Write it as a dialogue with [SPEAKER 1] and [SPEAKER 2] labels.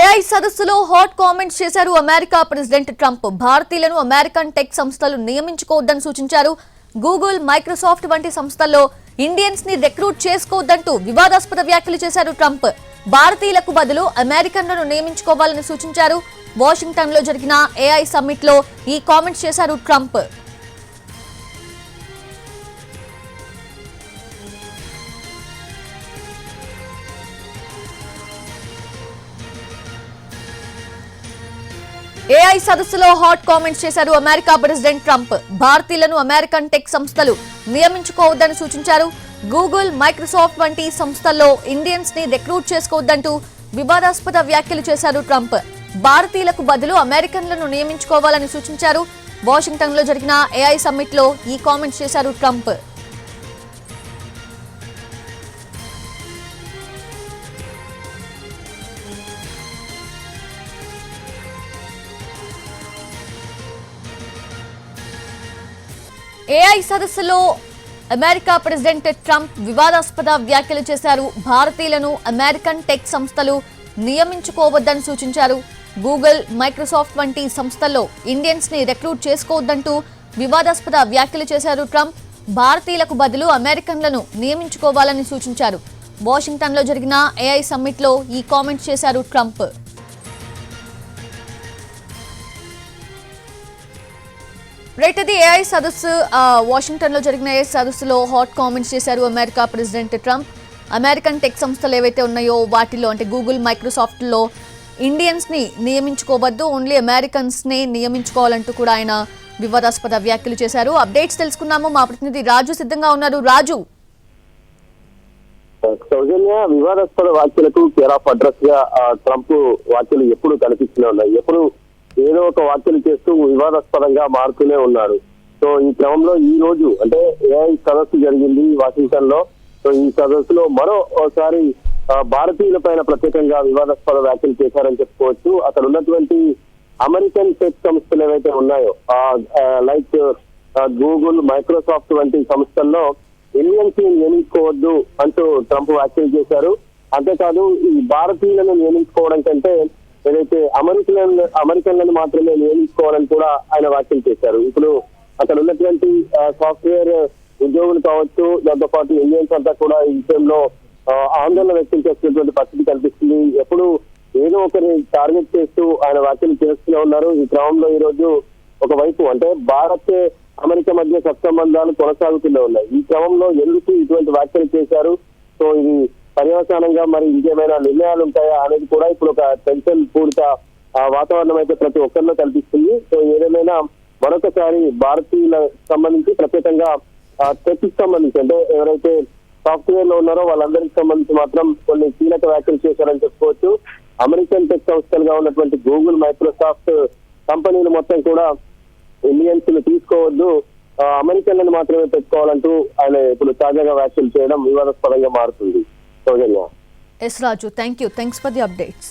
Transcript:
[SPEAKER 1] AI సదస్సులో hot comments చేశారు America president Trump. భారతీయులను అమెరికన్ టెక్ సంస్థలు నియమించుకోవద్దని సూచించారు. గూగుల్, మైక్రోసాఫ్ట్ వంటి సంస్థల్లో ఇండియన్స్ ని రిక్రూట్ చేసుకోవద్దంటూ వివాదాస్పద వ్యాఖ్యలు చేశారు ట్రంప్. భారతీయులకు బదులు అమెరికన్లను నియమించుకోవాలని సూచించారు. వాషింగ్టన్ లో జరిగిన ఏఐ సమ్మిట్ లో ఈ కామెంట్స్ చేశారు ట్రంప్. ఏఐ సదస్సులో హాట్ కామెంట్స్ చేశారు అమెరికా ప్రెసిడెంట్ ట్రంప్. భారతీయులను అమెరికన్ టెక్ సంస్థలు నియమించుకోవద్దని సూచించారు. గూగుల్, మైక్రోసాఫ్ట్ వంటి సంస్థల్లో ఇండియన్స్ ని రిక్రూట్ చేసుకోవద్దంటూ వివాదాస్పద వ్యాఖ్యలు చేశారు ట్రంప్. భారతీయులకు బదులు అమెరికన్లను నియమించుకోవాలని సూచించారు. వాషింగ్టన్ లో జరిగిన ఏఐ సమ్మిట్ లో ఈ కామెంట్స్ చేశారు ట్రంప్. ఏఐ సదస్సులో అమెరికా ప్రెసిడెంట్ ట్రంప్ వివాదాస్పద వ్యాఖ్యలు చేశారు. భారతీయులను అమెరికన్ టెక్ సంస్థలు నియమించుకోవద్దని సూచించారు. గూగుల్, మైక్రోసాఫ్ట్ వంటి సంస్థల్లో ఇండియన్స్ ని రిక్రూట్ చేసుకోవద్దంటూ వివాదాస్పద వ్యాఖ్యలు చేశారు ట్రంప్. భారతీయులకు బదులు అమెరికన్లను నియమించుకోవాలని సూచించారు. వాషింగ్టన్ లో జరిగిన ఏఐ సమ్మిట్ లో ఈ కామెంట్స్ చేశారు ట్రంప్. రైట్, అది ఏఐ సదస్సు. వాషింగ్టన్ లో జరిగిన ఏఐ సదస్సులో హాట్ కామెంట్స్ చేశారు America president Trump. American tech సంస్థలు ఏవైతే ఉన్నాయో వాటిలో అంటే గూగుల్, మైక్రోసాఫ్ట్ లో ఇండియన్స్ ని నియమించుకోవద్దు, ఓన్లీ అమెరికన్స్ ని నియమించుకోవాలంటూ కూడా ఆయన వివాదాస్పద వ్యాఖ్యలు చేశారు. అప్డేట్స్ తెలుసుకున్నాము. మా ప్రతినిధి రాజు సిద్ధంగా ఉన్నారు. రాజు,
[SPEAKER 2] సౌజన్య, వివాదాస్పద వ్యాఖ్యలకు కేర్ ఆఫ్ అడ్రస్ గా ట్రంప్ వ్యాఖ్యలు ఎప్పుడు కనిపిస్తూనే ఉన్నాయి. ఎప్పుడు ఏదో ఒక వ్యాఖ్యలు చేస్తూ వివాదాస్పదంగా మారుతూనే ఉన్నారు. సో ఈ క్రమంలో ఈ రోజు అంటే ఏఐ సదస్సు జరిగింది వాషింగ్టన్ లో. సో ఈ సదస్సులో మరోసారి భారతీయుల పైన ప్రత్యేకంగా వివాదాస్పద వ్యాఖ్యలు చేశారని చెప్పుకోవచ్చు. అక్కడ ఉన్నటువంటి అమెరికన్ టెక్ సంస్థలు ఏవైతే ఉన్నాయో లైక్ గూగుల్, మైక్రోసాఫ్ట్ వంటి సంస్థల్లో ఇండియన్స్ ని నియమించుకోవద్దు అంటూ ట్రంప్ వ్యాఖ్యలు చేశారు. అంతేకాదు ఈ భారతీయులను నియమించుకోవడం కంటే ఏదైతే అమెరికన్లను మాత్రమే నియమించుకోవాలని కూడా ఆయన వ్యాఖ్యలు చేశారు. ఇప్పుడు అక్కడ ఉన్నటువంటి సాఫ్ట్వేర్ ఉద్యోగులు కావచ్చు, దాంతో పాటు ఇండియన్స్ అంతా కూడా ఈ విషయంలో ఆందోళన వ్యక్తం చేస్తున్నటువంటి పరిస్థితి కనిపిస్తుంది. ఎప్పుడు ఏదో ఒకరి టార్గెట్ చేస్తూ ఆయన వ్యాఖ్యలు చేస్తూనే ఉన్నారు. ఈ క్రమంలో ఈ రోజు ఒకవైపు అంటే భారత్, అమెరికా మధ్య సత్సంబంధాలు కొనసాగుతూనే ఉన్నాయి. ఈ క్రమంలో ఎందుకు ఇటువంటి వ్యాఖ్యలు చేశారు, సో ఇది పర్యవసానంగా మరి ఇంకేమైనా నిర్ణయాలు ఉంటాయా అనేది కూడా ఇప్పుడు ఒక టెన్షన్ పూరిత వాతావరణం అయితే ప్రతి ఒక్కరిలో కనిపిస్తుంది. సో ఏదేమైనా మరొకసారి భారతీయులకు సంబంధించి ప్రత్యేకంగా టెక్ సంబంధించి అంటే ఎవరైతే సాఫ్ట్వేర్ లో ఉన్నారో వాళ్ళందరికి సంబంధించి మాత్రం కొన్ని కీలక వ్యాఖ్యలు చేశారని చెప్పుకోవచ్చు. అమెరికన్ టెక్ సంస్థలుగా ఉన్నటువంటి గూగుల్, మైక్రోసాఫ్ట్ కంపెనీలు మొత్తం కూడా ఇండియన్స్ ని తీసుకోవద్దు, అమెరికన్లను మాత్రమే పెట్టుకోవాలంటూ ఆయన ఇప్పుడు తాజాగా వ్యాఖ్యలు చేయడం వివాదాస్పదంగా మారుతుంది.
[SPEAKER 1] S Raju, thank you. Thanks for the updates.